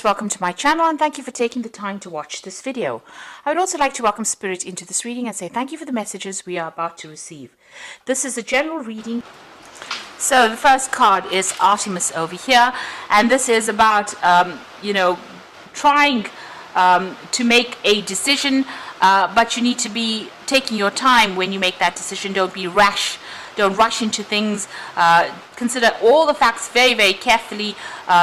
Welcome to my channel and thank you for taking the time to watch this video. I would also like to welcome Spirit into this reading and say thank you for the messages we are about to receive. This is a general reading. So the first card is Artemis over here, and this is about trying to make a decision, but you need to be taking your time when you make that decision. Don't be rash. Don't rush into things. Consider all the facts very, very carefully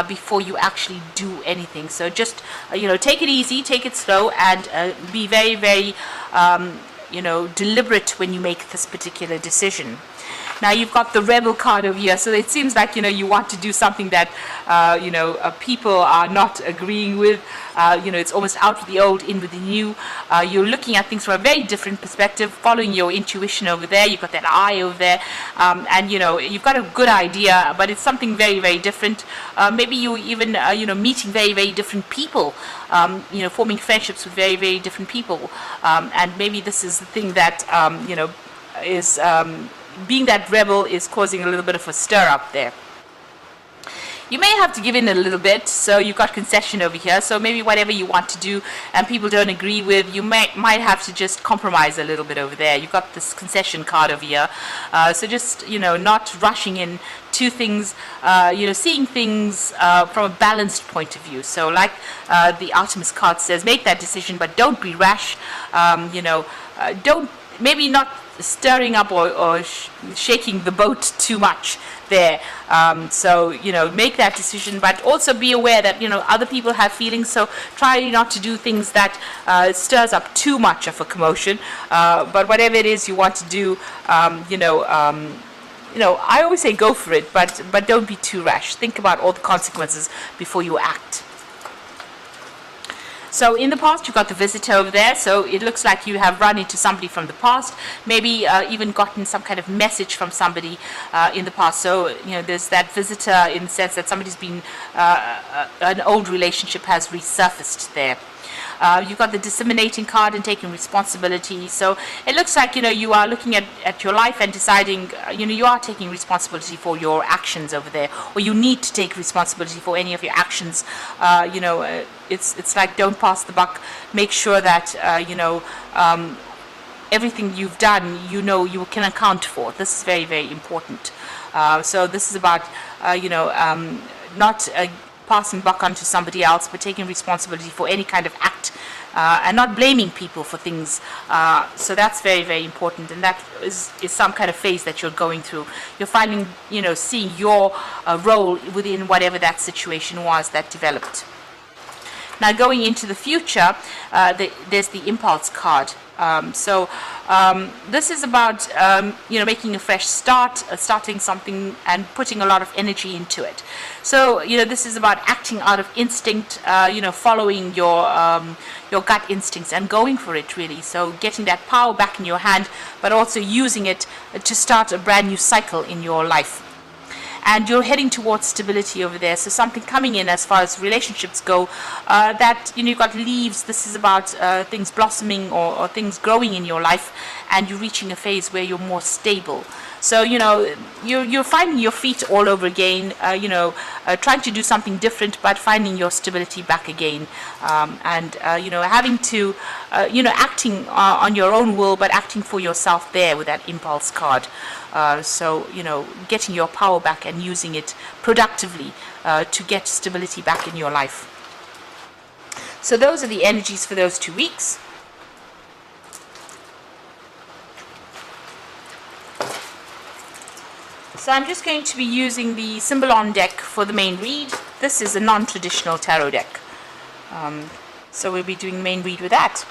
before you actually do anything. So just, take it easy, take it slow, and be very, very, deliberate when you make this particular decision. Now you've got the Rebel card over here, so it seems like you want to do something that people are not agreeing with. It's almost out with the old, in with the new. You're looking at things from a very different perspective, following your intuition over there. You've got that eye over there, and you've got a good idea, but it's something very, very different. Maybe you even meeting very, very different people, forming friendships with very, very different people, and maybe this is the thing that is being that rebel is causing a little bit of a stir up there. You may have to give in a little bit, so you've got concession over here. So maybe whatever you want to do and people don't agree with, you might have to just compromise a little bit over there. You've got this concession card over here. So just, not rushing in to things, seeing things from a balanced point of view. So like the Artemis card says, make that decision, but don't be rash. Don't, maybe not stirring up or shaking the boat too much there. Make that decision, but also be aware that other people have feelings, so try not to do things that stirs up too much of a commotion, but whatever it is you want to do, I always say go for it, but don't be too rash. Think about all the consequences before you act. So in the past, you've got the visitor over there. So it looks like you have run into somebody from the past, maybe even gotten some kind of message from somebody in the past. So, there's that visitor in the sense that somebody's been, an old relationship has resurfaced there. You've got the disseminating card and taking responsibility. So it looks like, you are looking at your life and deciding, you are taking responsibility for your actions over there, or you need to take responsibility for any of your actions. It's like don't pass the buck. Make sure that, everything you've done, you can account for. This is very, very important. So this is about, not passing buck onto somebody else, but taking responsibility for any kind of act, and not blaming people for things. So that's very, very important, and that is some kind of phase that you're going through. You're finding, seeing your role within whatever that situation was that developed. Now going into the future, there's the impulse card. This is about making a fresh start, starting something and putting a lot of energy into it. So this is about acting out of instinct, following your gut instincts and going for it, really. So getting that power back in your hand, but also using it to start a brand new cycle in your life. And you're heading towards stability over there. So something coming in as far as relationships go, that, you've got leaves. This is about things blossoming or things growing in your life, and you're reaching a phase where you're more stable. So, you're finding your feet all over again, trying to do something different, but finding your stability back again. Having to, acting on your own will, but acting for yourself there with that impulse card. Getting your power back and using it productively to get stability back in your life. So those are the energies for those 2 weeks. So I'm just going to be using the Symbolon deck for the main read. This is a non-traditional tarot deck. So we'll be doing main read with that.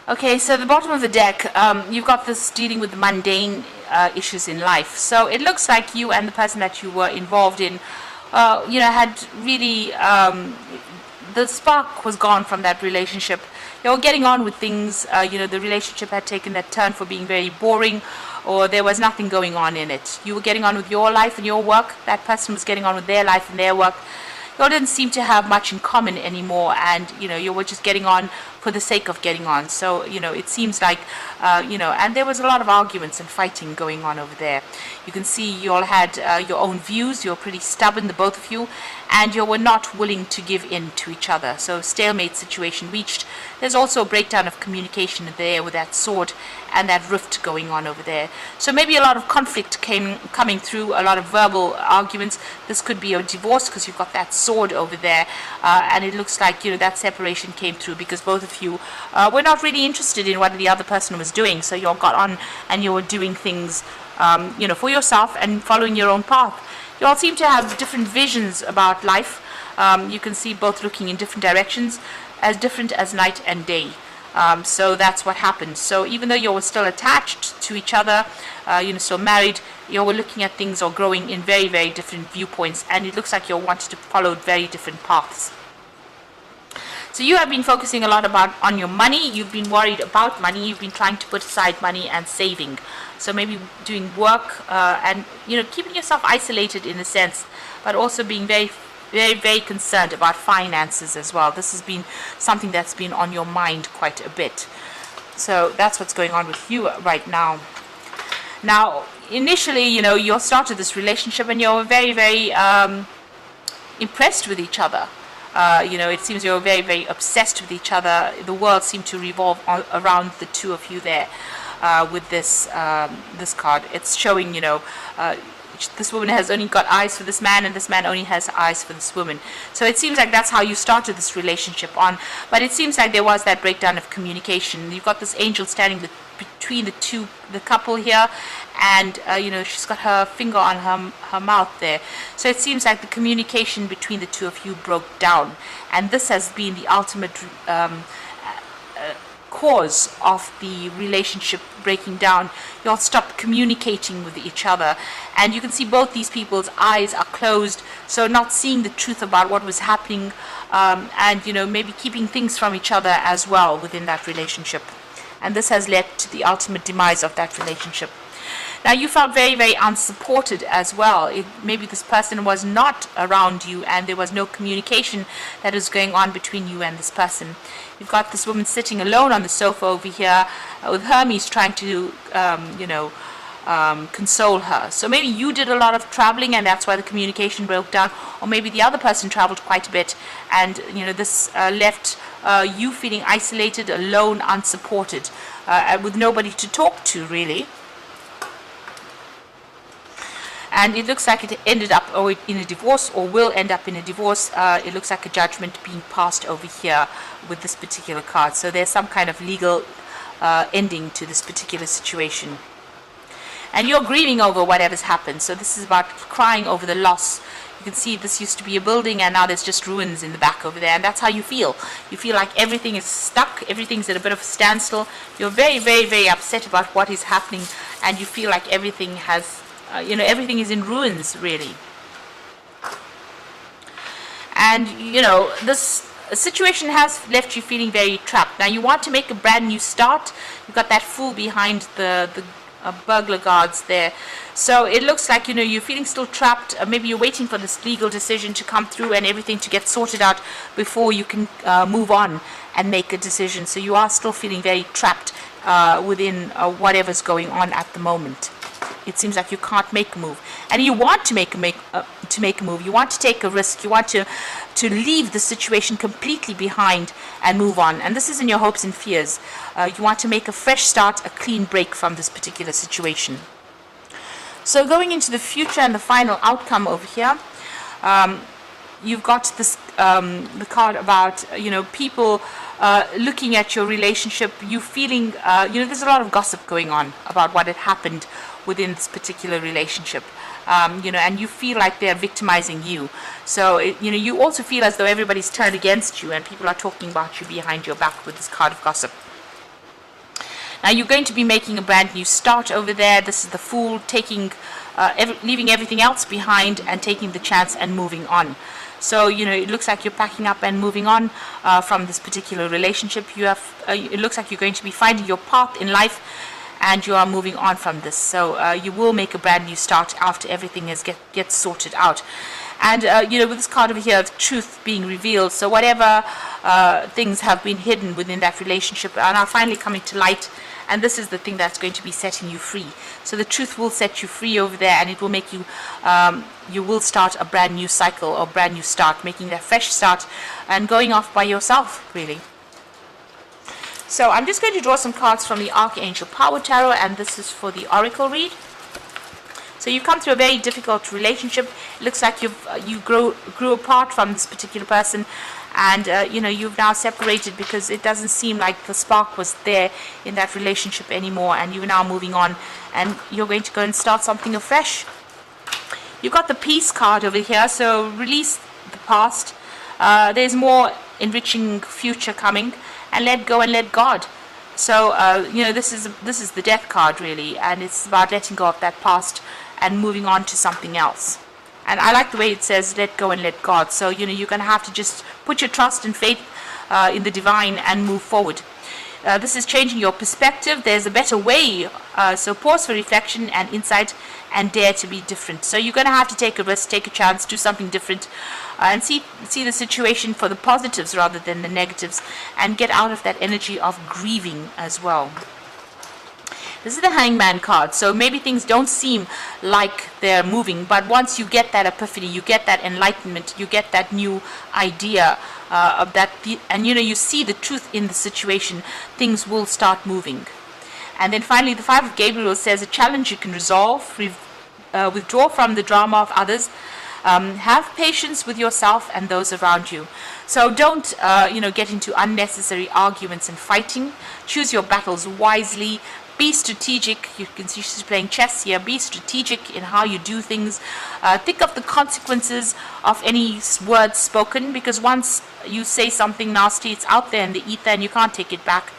Okay, so the bottom of the deck, you've got this dealing with the mundane issues in life. So it looks like you and the person that you were involved in, had really, the spark was gone from that relationship. you're getting on with things. The relationship had taken that turn for being very boring, or there was nothing going on in it. You were getting on with your life and your work. That person was getting on with their life and their work. You all didn't seem to have much in common anymore, and you were just getting on for the sake of getting on. So it seems like and there was a lot of arguments and fighting going on over there. You can see you all had your own views. You're pretty stubborn, the both of you, and you were not willing to give in to each other. So stalemate situation reached. There's also a breakdown of communication there with that sword and that rift going on over there. So maybe a lot of conflict coming through, a lot of verbal arguments. This could be a divorce because you've got that sword over there, and it looks like that separation came through because both of you were not really interested in what the other person was doing. So you all got on and you were doing things for yourself and following your own path. You all seem to have different visions about life. You can see both looking in different directions, as different as night and day. So that's what happened. So even though you were still attached to each other, still married, you were looking at things or growing in very, very different viewpoints, and it looks like you wanted to follow very different paths. So you have been focusing a lot on your money. You've been worried about money. You've been trying to put aside money and saving. So maybe doing work and keeping yourself isolated in a sense, but also being very, very, very concerned about finances as well. This has been something that's been on your mind quite a bit. So that's what's going on with you right now. Now, initially, you started this relationship and you're very, very impressed with each other. It seems you're very, very obsessed with each other. The world seemed to revolve around the two of you there with this card. It's showing, this woman has only got eyes for this man, and this man only has eyes for this woman. So it seems like that's how you started this relationship on. But it seems like there was that breakdown of communication. You've got this angel standing between the couple here, and she's got her finger on her mouth there. So it seems like the communication between the two of you broke down, and this has been the ultimate cause of the relationship breaking down. You all stopped communicating with each other, and you can see both these people's eyes are closed, so not seeing the truth about what was happening, and maybe keeping things from each other as well within that relationship. And this has led to the ultimate demise of that relationship. Now, you felt very, very unsupported as well. Maybe this person was not around you and there was no communication that was going on between you and this person. You've got this woman sitting alone on the sofa over here with Hermes trying to, console her. So maybe you did a lot of traveling and that's why the communication broke down, or maybe the other person traveled quite a bit and this left you feeling isolated, alone, unsupported, with nobody to talk to really. And it looks like it ended up in a divorce, or will end up in a divorce. It looks like a judgment being passed over here with this particular card. So there's some kind of legal ending to this particular situation. And you're grieving over whatever's happened. So this is about crying over the loss. You can see this used to be a building and now there's just ruins in the back over there. And that's how you feel. You feel like everything is stuck. Everything's at a bit of a standstill. You're very, very, very upset about what is happening. And you feel like everything has, everything is in ruins, really. And, this situation has left you feeling very trapped. Now, you want to make a brand new start. You've got that fool behind the burglar guards there. So it looks like, you're feeling still trapped. Maybe you're waiting for this legal decision to come through and everything to get sorted out before you can move on and make a decision. So you are still feeling very trapped within whatever's going on at the moment. It seems like you can't make a move, and you want to make a move. You want to take a risk. You want to leave the situation completely behind and move on. And this is in your hopes and fears. You want to make a fresh start, a clean break from this particular situation. So going into the future and the final outcome over here, you've got this the card about people looking at your relationship. You feeling there's a lot of gossip going on about what had happened within this particular relationship, and you feel like they're victimizing you. So you also feel as though everybody's turned against you and people are talking about you behind your back with this card of gossip. Now you're going to be making a brand new start over there. This is the Fool, taking leaving everything else behind and taking the chance and moving on. So, it looks like you're packing up and moving on from this particular relationship. It looks like you're going to be finding your path in life, and you are moving on from this. So you will make a brand new start after everything gets sorted out. And with this card over here, truth being revealed. So whatever things have been hidden within that relationship are now finally coming to light. And this is the thing that's going to be setting you free. So the truth will set you free over there, and it will make you, you will start a brand new cycle or brand new start, making that fresh start and going off by yourself, really. So I'm just going to draw some cards from the Archangel Power Tarot, and this is for the Oracle read. So you've come through a very difficult relationship. It looks like you grew apart from this particular person, and you've now separated because it doesn't seem like the spark was there in that relationship anymore, and you're now moving on, and you're going to go and start something afresh. You've got the Peace card over here, so release the past. There's more enriching future coming, and let go and let God. So this is the Death card, really, and it's about letting go of that past and moving on to something else. And I like the way it says let go and let God. So you're going to have to just put your trust and faith in the divine and move forward. This is changing your perspective. There's a better way. So pause for reflection and insight, and dare to be different. So you're going to have to take a risk, take a chance, do something different, and see the situation for the positives rather than the negatives, and get out of that energy of grieving as well. This is the Hangman card. So maybe things don't seem like they're moving, but once you get that epiphany, you get that enlightenment, you get that new idea of that, and you see the truth in the situation, things will start moving. And then finally, the Five of Gabriel says a challenge you can resolve, withdraw from the drama of others, have patience with yourself and those around you. So don't get into unnecessary arguments and fighting. Choose your battles wisely. Be strategic. You can see she's playing chess here. Be strategic in how you do things. Think of the consequences of any words spoken, because once you say something nasty, it's out there in the ether and you can't take it back.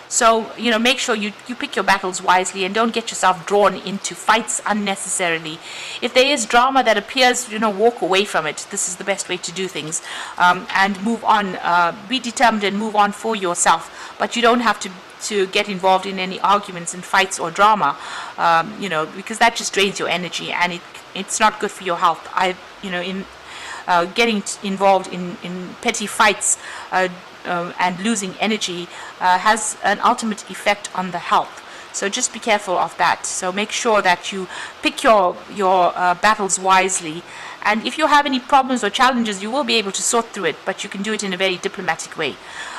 So, make sure you pick your battles wisely and don't get yourself drawn into fights unnecessarily. If there is drama that appears, walk away from it. This is the best way to do things. And move on. Be determined and move on for yourself. But you don't have to get involved in any arguments and fights or drama, because that just drains your energy, and it's not good for your health. Getting involved in petty fights and losing energy has an ultimate effect on the health. So just be careful of that. So make sure that you pick your battles wisely. And if you have any problems or challenges, you will be able to sort through it, but you can do it in a very diplomatic way,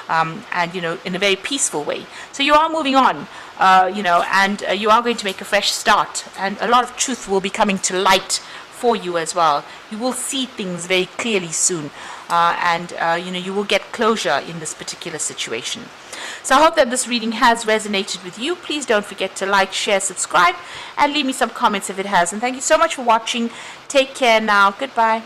and in a very peaceful way. So you are moving on, and you are going to make a fresh start, and a lot of truth will be coming to light for you as well. You will see things very clearly soon, and you will get closure in this particular situation. So I hope that this reading has resonated with you. Please don't forget to like, share, subscribe, and leave me some comments if it has. And thank you so much for watching. Take care now. Goodbye.